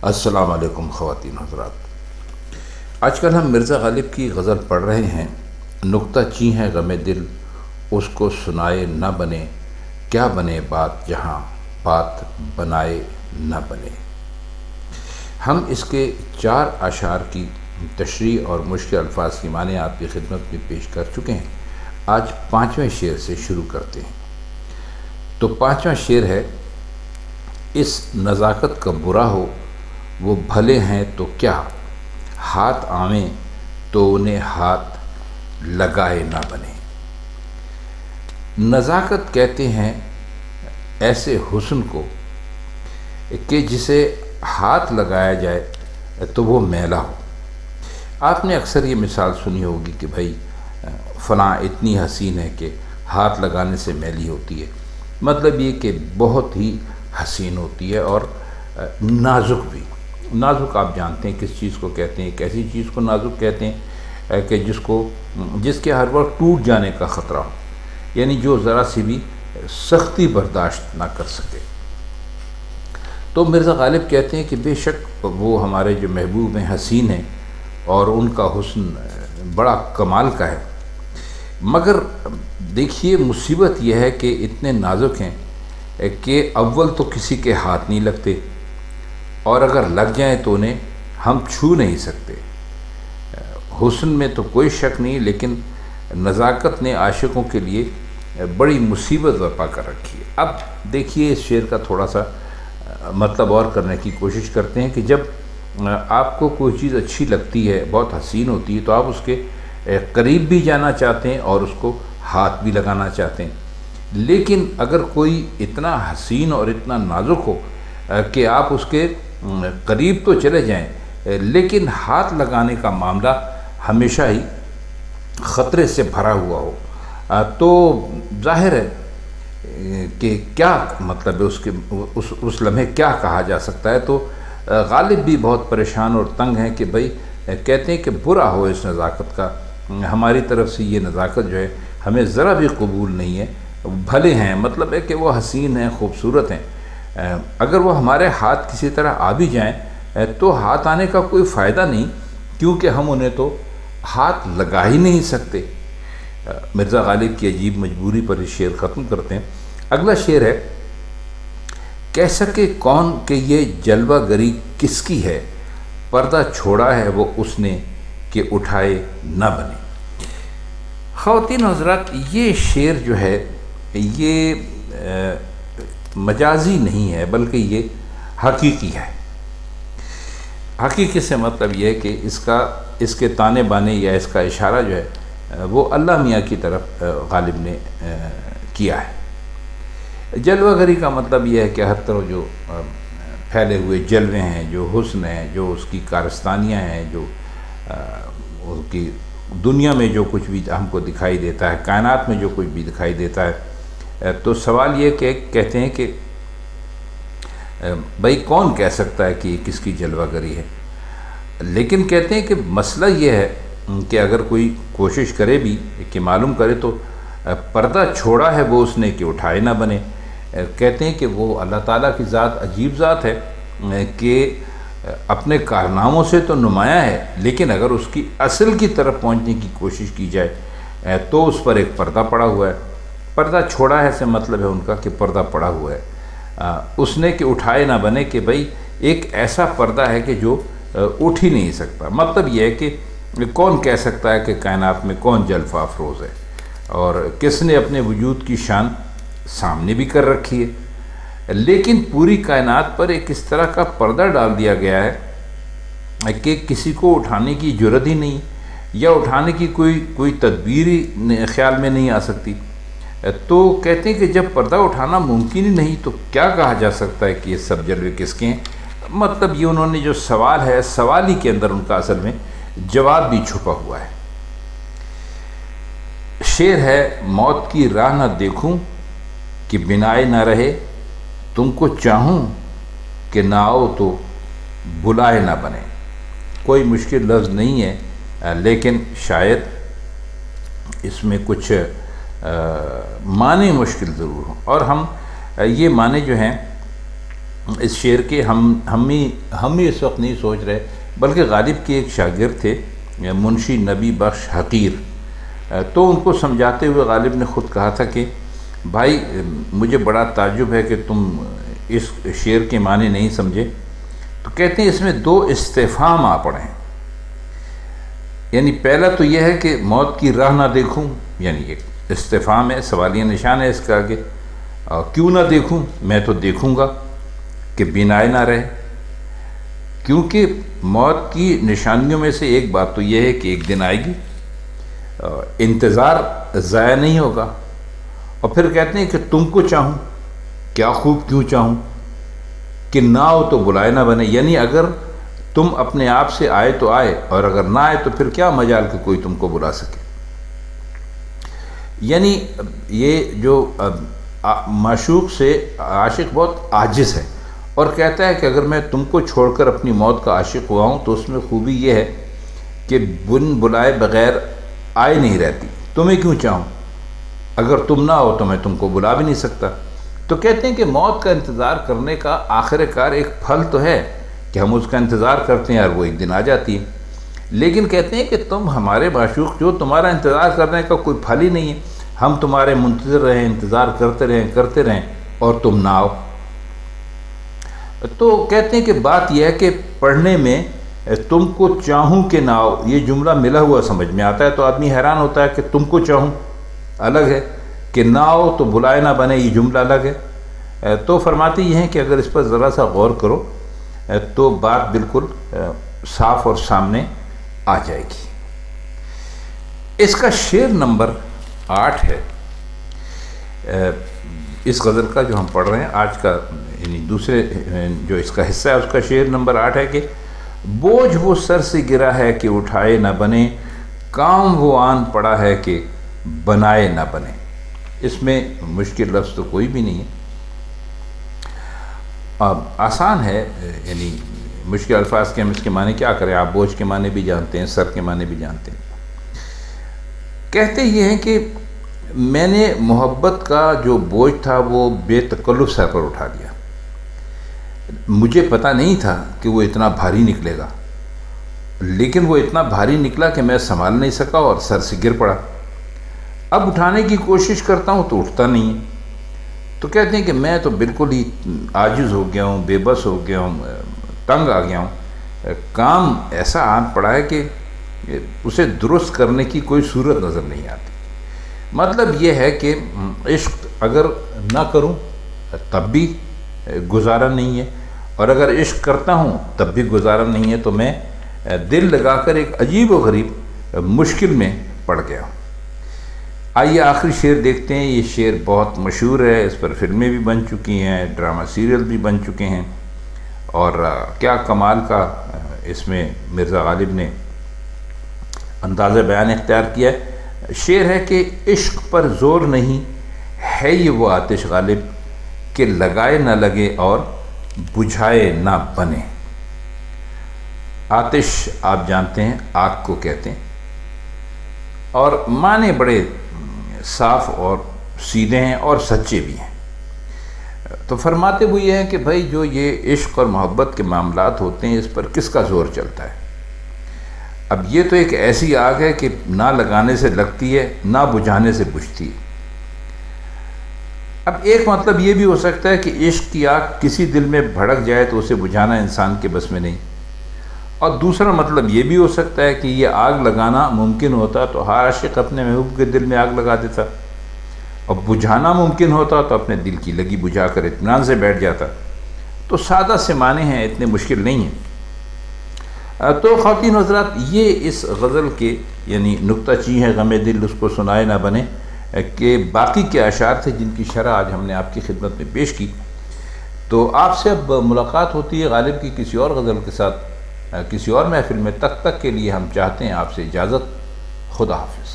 السلام علیکم خواتین حضرات، آج کل ہم مرزا غالب کی غزل پڑھ رہے ہیں۔ نکتہ چیں ہے غم دل، اس کو سنائے نہ بنے، کیا بنے بات جہاں بات بنائے نہ بنے۔ ہم اس کے 4 اشعار کی تشریح اور مشکل الفاظ کی معنی آپ کی خدمت میں پیش کر چکے ہیں۔ آج 5ویں شعر سے شروع کرتے ہیں۔ تو 5واں شعر ہے: اس نزاکت کا برا ہو وہ بھلے ہیں تو کیا، ہاتھ آویں تو انہیں ہاتھ لگائے نہ بنے۔ نزاکت کہتے ہیں ایسے حسن کو کہ جسے ہاتھ لگایا جائے تو وہ میلا ہو۔ آپ نے اکثر یہ مثال سنی ہوگی کہ بھائی فلاں اتنی حسین ہے کہ ہاتھ لگانے سے میلی ہوتی ہے۔ مطلب یہ کہ بہت ہی حسین ہوتی ہے اور نازک بھی۔ نازک آپ جانتے ہیں کس چیز کو کہتے ہیں، ایک ایسی چیز کو نازک کہتے ہیں کہ جس کے ہر وقت ٹوٹ جانے کا خطرہ ہو، یعنی جو ذرا سی بھی سختی برداشت نہ کر سکے۔ تو مرزا غالب کہتے ہیں کہ بے شک وہ ہمارے جو محبوب ہیں حسین ہیں اور ان کا حسن بڑا کمال کا ہے، مگر دیکھیے مصیبت یہ ہے کہ اتنے نازک ہیں کہ اول تو کسی کے ہاتھ نہیں لگتے، اور اگر لگ جائیں تو انہیں ہم چھو نہیں سکتے۔ حسن میں تو کوئی شک نہیں، لیکن نزاکت نے عاشقوں کے لیے بڑی مصیبت برپا کر رکھی ہے۔ اب دیکھیے اس شعر کا تھوڑا سا مطلب اور کرنے کی کوشش کرتے ہیں کہ جب آپ کو کوئی چیز اچھی لگتی ہے، بہت حسین ہوتی ہے، تو آپ اس کے قریب بھی جانا چاہتے ہیں اور اس کو ہاتھ بھی لگانا چاہتے ہیں۔ لیکن اگر کوئی اتنا حسین اور اتنا نازک ہو کہ آپ اس کے قریب تو چلے جائیں لیکن ہاتھ لگانے کا معاملہ ہمیشہ ہی خطرے سے بھرا ہوا ہو، تو ظاہر ہے کہ کیا مطلب ہے اس لمحے کیا کہا جا سکتا ہے۔ تو غالب بھی بہت پریشان اور تنگ ہیں کہ بھائی کہتے ہیں کہ برا ہو اس نزاکت کا، ہماری طرف سے یہ نزاکت جو ہے ہمیں ذرا بھی قبول نہیں ہے۔ بھلے ہیں مطلب ہے کہ وہ حسین ہیں، خوبصورت ہیں، اگر وہ ہمارے ہاتھ کسی طرح آ بھی جائیں تو ہاتھ آنے کا کوئی فائدہ نہیں، کیونکہ ہم انہیں تو ہاتھ لگا ہی نہیں سکتے۔ مرزا غالب کی عجیب مجبوری پر یہ شعر ختم کرتے ہیں۔ اگلا شعر ہے: کہہ سکے کون کہ یہ جلوہ گری کس کی ہے، پردہ چھوڑا ہے وہ اس نے کہ اٹھائے نہ بنے۔ خواتین حضرات، یہ شعر جو ہے یہ مجازی نہیں ہے بلکہ یہ حقیقی ہے۔ حقیقی سے مطلب یہ ہے کہ اس کے تانے بانے یا اس کا اشارہ جو ہے وہ اللہ میاں کی طرف غالب نے کیا ہے۔ جلوہ گری کا مطلب یہ ہے کہ ہر طرف جو پھیلے ہوئے جلوے ہیں، جو حسن ہیں، جو اس کی کارستانیاں ہیں، جو اس کی دنیا میں جو کچھ بھی ہم کو دکھائی دیتا ہے، کائنات میں جو کچھ بھی دکھائی دیتا ہے، تو سوال یہ کہ کہتے ہیں کہ بھائی کون کہہ سکتا ہے کہ یہ کس کی جلوہ گری ہے، لیکن کہتے ہیں کہ مسئلہ یہ ہے کہ اگر کوئی کوشش کرے بھی کہ معلوم کرے تو پردہ چھوڑا ہے وہ اس نے کہ اٹھائے نہ بنے۔ کہتے ہیں کہ وہ اللہ تعالیٰ کی ذات عجیب ذات ہے کہ اپنے کارناموں سے تو نمایاں ہے، لیکن اگر اس کی اصل کی طرف پہنچنے کی کوشش کی جائے تو اس پر ایک پردہ پڑا ہوا ہے۔ پردہ چھوڑا ہے سے مطلب ہے ان کا کہ پردہ پڑا ہوا ہے، اس نے کہ اٹھائے نہ بنے، کہ بھئی ایک ایسا پردہ ہے کہ جو اٹھ ہی نہیں سکتا۔ مطلب یہ ہے کہ کون کہہ سکتا ہے کہ کائنات میں کون جلوہ افروز ہے اور کس نے اپنے وجود کی شان سامنے بھی کر رکھی ہے، لیکن پوری کائنات پر ایک اس طرح کا پردہ ڈال دیا گیا ہے کہ کسی کو اٹھانے کی جرت ہی نہیں، یا اٹھانے کی کوئی تدبیر ہی خیال میں نہیں آ سکتی۔ تو کہتے ہیں کہ جب پردہ اٹھانا ممکن ہی نہیں تو کیا کہا جا سکتا ہے کہ یہ سب جلوے کس کے ہیں۔ مطلب یہ انہوں نے جو سوال ہے، سوال ہی کے اندر ان کا اصل میں جواب بھی چھپا ہوا ہے۔ شعر ہے: موت کی راہ نہ دیکھوں کہ بنائے نہ رہے، تم کو چاہوں کہ نہ آؤ تو بلائے نہ بنے۔ کوئی مشکل لفظ نہیں ہے، لیکن شاید اس میں کچھ معنی مشکل ضرور ہوں، اور ہم یہ معنی جو ہیں اس شعر کے ہم ہی اس وقت نہیں سوچ رہے، بلکہ غالب کے ایک شاگرد تھے منشی نبی بخش حقیر، تو ان کو سمجھاتے ہوئے غالب نے خود کہا تھا کہ بھائی مجھے بڑا تعجب ہے کہ تم اس شعر کے معنی نہیں سمجھے۔ تو کہتے ہیں اس میں 2 استفہام آ پڑے ہیں، یعنی پہلا تو یہ ہے کہ موت کی راہ نہ دیکھوں، یعنی ایک استفہام ہے، سوالیہ نشان ہے اس کا آگے، کیوں نہ دیکھوں، میں تو دیکھوں گا کہ بینائے نہ رہے، کیونکہ موت کی نشانیوں میں سے ایک بات تو یہ ہے کہ ایک دن آئے گی، انتظار ضائع نہیں ہوگا۔ اور پھر کہتے ہیں کہ تم کو چاہوں، کیا خوب کیوں چاہوں، کہ نہ ہو تو بلائے نہ بنے، یعنی اگر تم اپنے آپ سے آئے تو آئے، اور اگر نہ آئے تو پھر کیا مجال کہ کوئی تم کو بلا سکے۔ یعنی یہ جو معشوق سے عاشق بہت عاجز ہے، اور کہتا ہے کہ اگر میں تم کو چھوڑ کر اپنی موت کا عاشق ہوا ہوں تو اس میں خوبی یہ ہے کہ بن بلائے بغیر آئے نہیں رہتی، تمہیں کیوں چاہوں، اگر تم نہ ہو تو میں تم کو بلا بھی نہیں سکتا۔ تو کہتے ہیں کہ موت کا انتظار کرنے کا آخر کار ایک پھل تو ہے کہ ہم اس کا انتظار کرتے ہیں اور وہ ایک دن آ جاتی ہے، لیکن کہتے ہیں کہ تم ہمارے معشوق جو، تمہارا انتظار کرنے کا کوئی پھل ہی نہیں ہے، ہم تمہارے منتظر رہیں، انتظار کرتے رہیں اور تم نہ آؤ۔ تو کہتے ہیں کہ بات یہ ہے کہ پڑھنے میں تم کو چاہوں کہ نہ آؤ یہ جملہ ملا ہوا سمجھ میں آتا ہے، تو آدمی حیران ہوتا ہے کہ تم کو چاہوں الگ ہے، کہ نہ آؤ تو بلائے نہ بنے یہ جملہ الگ ہے۔ تو فرماتے یہ ہیں کہ اگر اس پر ذرا سا غور کرو تو بات بالکل صاف اور سامنے آ جائے گی۔ اس کا شعر نمبر 8 ہے اس غزل کا جو ہم پڑھ رہے ہیں آج کا، یعنی دوسرے جو اس کا حصہ ہے اس کا شعر نمبر 8 ہے کہ بوجھ وہ سر سے گرا ہے کہ اٹھائے نہ بنے، کام وہ آن پڑا ہے کہ بنائے نہ بنے۔ اس میں مشکل لفظ تو کوئی بھی نہیں ہے، اب آسان ہے، یعنی مشکل الفاظ کے ہم اس کے معنی کیا کریں، آپ بوجھ کے معنی بھی جانتے ہیں، سر کے معنی بھی جانتے ہیں۔ کہتے یہ ہیں کہ میں نے محبت کا جو بوجھ تھا وہ بے تکلف سر پر اٹھا لیا، مجھے پتہ نہیں تھا کہ وہ اتنا بھاری نکلے گا، لیکن وہ اتنا بھاری نکلا کہ میں سنبھال نہیں سکا اور سر سے گر پڑا۔ اب اٹھانے کی کوشش کرتا ہوں تو اٹھتا نہیں ہے۔ تو کہتے ہیں کہ میں تو بالکل ہی عاجز ہو گیا ہوں، بے بس ہو گیا ہوں، تنگ آ گیا ہوں، کام ایسا آن پڑا ہے کہ اسے درست کرنے کی کوئی صورت نظر نہیں آتی۔ مطلب یہ ہے کہ عشق اگر نہ کروں تب بھی گزارا نہیں ہے، اور اگر عشق کرتا ہوں تب بھی گزارا نہیں ہے، تو میں دل لگا کر ایک عجیب و غریب مشکل میں پڑ گیا ہوں۔ آئیے آخری شعر دیکھتے ہیں۔ یہ شعر بہت مشہور ہے، اس پر فلمیں بھی بن چکی ہیں، ڈرامہ سیریل بھی بن چکے ہیں، اور کیا کمال کا اس میں مرزا غالب نے انداز بیان اختیار کیا ہے۔ شعر ہے کہ عشق پر زور نہیں ہے یہ وہ آتش غالب، کہ لگائے نہ لگے اور بجھائے نہ بنے۔ آتش آپ جانتے ہیں آگ کو کہتے ہیں، اور معنی بڑے صاف اور سیدھے ہیں اور سچے بھی ہیں۔ تو فرماتے وہ یہ ہیں کہ بھائی جو یہ عشق اور محبت کے معاملات ہوتے ہیں اس پر کس کا زور چلتا ہے؟ اب یہ تو ایک ایسی آگ ہے کہ نہ لگانے سے لگتی ہے نہ بجھانے سے بجھتی ہے۔ اب ایک مطلب یہ بھی ہو سکتا ہے کہ عشق کی آگ کسی دل میں بھڑک جائے تو اسے بجھانا انسان کے بس میں نہیں، اور دوسرا مطلب یہ بھی ہو سکتا ہے کہ یہ آگ لگانا ممکن ہوتا تو ہر عاشق اپنے محبوب کے دل میں آگ لگا دیتا، اور بجھانا ممکن ہوتا تو اپنے دل کی لگی بجھا کر اطمینان سے بیٹھ جاتا۔ تو سادہ سے معنی ہیں، اتنے مشکل نہیں ہیں۔ تو خواتین حضرات، یہ اس غزل کے یعنی نکتہ چی ہے غم دل اس کو سنائے نہ بنے کہ باقی کے اشعار تھے جن کی شرح آج ہم نے آپ کی خدمت میں پیش کی۔ تو آپ سے اب ملاقات ہوتی ہے غالب کی کسی اور غزل کے ساتھ کسی اور محفل میں، تک کے لیے ہم چاہتے ہیں آپ سے اجازت۔ خدا حافظ۔